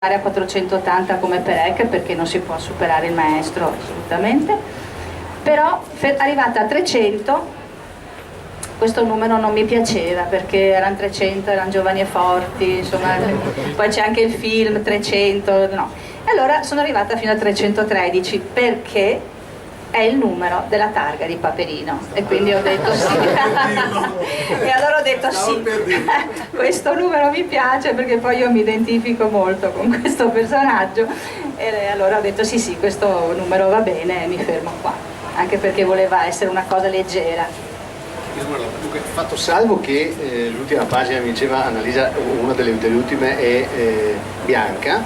a 480 come Perec, perché non si può superare il maestro assolutamente, però arrivata a 300 questo numero non mi piaceva, perché erano 300, erano giovani e forti, insomma, poi c'è anche il film 300, no. E allora sono arrivata fino a 313 perché è il numero della targa di Paperino, e quindi ho detto sì. E allora ho detto sì, questo numero mi piace perché poi io mi identifico molto con questo personaggio, e allora ho detto sì, questo numero va bene, mi fermo qua, anche perché voleva essere una cosa leggera. Dunque, fatto salvo che l'ultima pagina mi diceva Annalisa, una delle ultime è bianca,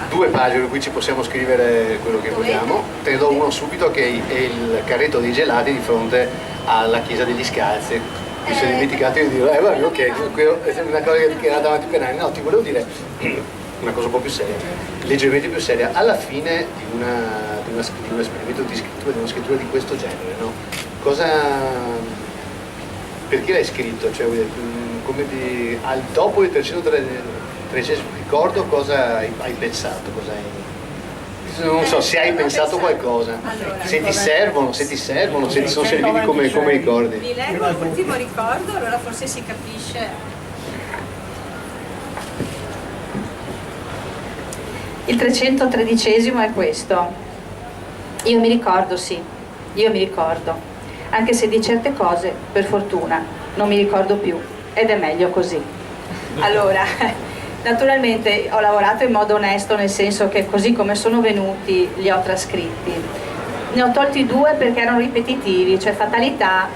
due pagine in cui ci possiamo scrivere quello che vogliamo. Te ne do uno subito, che è il carretto dei gelati di fronte alla chiesa degli Scalzi. Mi sono dimenticato di dire, vabbè, ok, è una cosa che era davanti per anni. No, ti volevo dire una cosa un po' più seria, leggermente più seria. Alla fine di un esperimento di scrittura, di una scrittura di questo genere, no? Perché l'hai scritto? Cioè, dopo il 313 ricordo cosa hai pensato? Non so se hai pensato qualcosa, allora, se ti servono, se ti sono serviti come ricordi. Vi leggo l'ultimo ricordo, allora forse si capisce. Il 313esimo è questo. Io mi ricordo, sì, io mi ricordo. Anche se di certe cose, per fortuna, non mi ricordo più, ed è meglio così. Allora, naturalmente ho lavorato in modo onesto, nel senso che così come sono venuti li ho trascritti. Ne ho tolti due perché erano ripetitivi, cioè fatalità,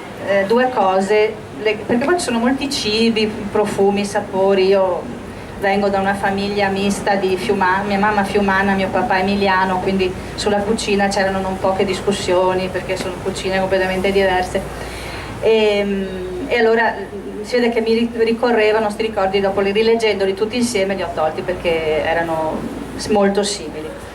due cose, perché poi ci sono molti cibi, profumi, sapori. Io vengo da una famiglia mista di fiumana, mia mamma fiumana, mio papà emiliano, quindi sulla cucina c'erano non poche discussioni perché sono cucine completamente diverse. E allora si vede che mi ricorrevano sti ricordi, dopo li rileggendoli tutti insieme li ho tolti perché erano molto simili.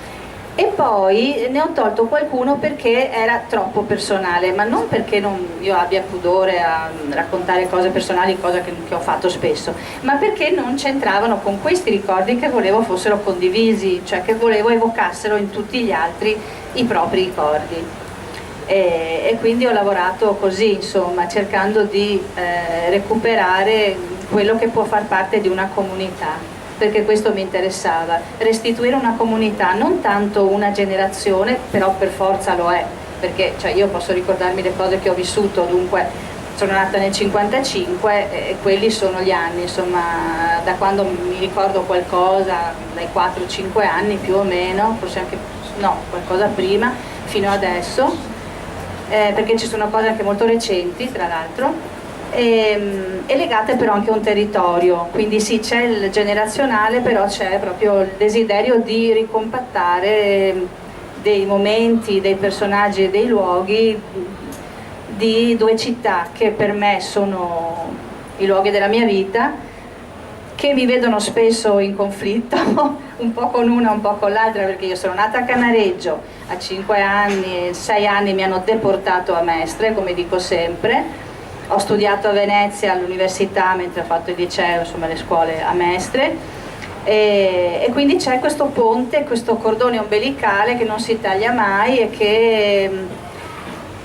E poi ne ho tolto qualcuno perché era troppo personale, ma non perché io abbia pudore a raccontare cose personali, cosa che ho fatto spesso, ma perché non c'entravano con questi ricordi che volevo fossero condivisi, cioè che volevo evocassero in tutti gli altri i propri ricordi. E quindi ho lavorato così, insomma, cercando di recuperare quello che può far parte di una comunità, perché questo mi interessava, restituire una comunità, non tanto una generazione, però per forza lo è, perché cioè, io posso ricordarmi le cose che ho vissuto, dunque sono nata nel 55 e quelli sono gli anni, insomma, da quando mi ricordo qualcosa, dai 4-5 anni più o meno, forse anche no, qualcosa prima, fino adesso, perché ci sono cose anche molto recenti, tra l'altro, e legate però anche a un territorio, quindi sì, c'è il generazionale, però c'è proprio il desiderio di ricompattare dei momenti, dei personaggi e dei luoghi di due città che per me sono i luoghi della mia vita, che mi vedono spesso in conflitto, un po' con una, un po' con l'altra, perché io sono nata a Canareggio, a 5 anni, 6 anni mi hanno deportato a Mestre, come dico sempre. Ho studiato a Venezia all'università mentre ho fatto il liceo, insomma le scuole a Mestre, e quindi c'è questo ponte, questo cordone ombelicale che non si taglia mai e che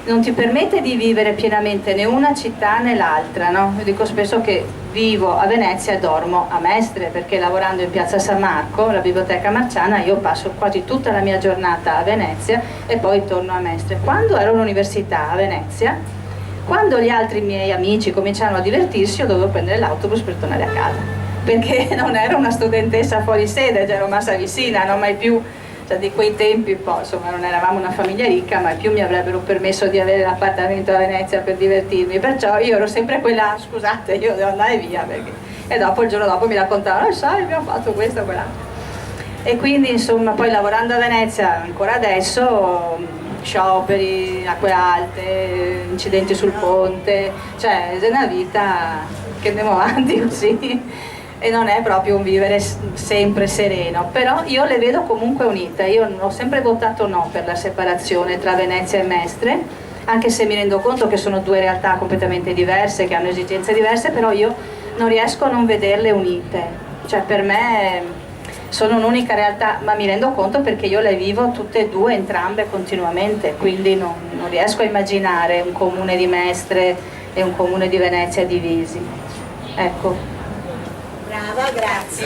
non ti permette di vivere pienamente né una città né l'altra, no? Io dico spesso che vivo a Venezia e dormo a Mestre, perché lavorando in piazza San Marco, la biblioteca Marciana, io passo quasi tutta la mia giornata a Venezia e poi torno a Mestre. Quando ero all'università a Venezia, quando gli altri miei amici cominciarono a divertirsi, io dovevo prendere l'autobus per tornare a casa, perché non ero una studentessa fuori sede, ero massa vicina, non mai più, cioè di quei tempi poi, insomma, non eravamo una famiglia ricca, mai più mi avrebbero permesso di avere l'appartamento a Venezia per divertirmi, perciò io ero sempre quella, scusate, io devo andare via, perché... E dopo, il giorno dopo mi raccontavano, sai, abbiamo fatto questo, quell'altro. E quindi, insomma, poi lavorando a Venezia, ancora adesso, scioperi, acque alte, incidenti sul ponte, cioè è una vita che andiamo avanti così e non è proprio un vivere sempre sereno, però io le vedo comunque unite. Io ho sempre votato no per la separazione tra Venezia e Mestre, anche se mi rendo conto che sono due realtà completamente diverse, che hanno esigenze diverse, però io non riesco a non vederle unite, cioè per me sono un'unica realtà, ma mi rendo conto perché io le vivo tutte e due, entrambe continuamente, quindi non riesco a immaginare un comune di Mestre e un comune di Venezia divisi. Ecco. Brava, grazie.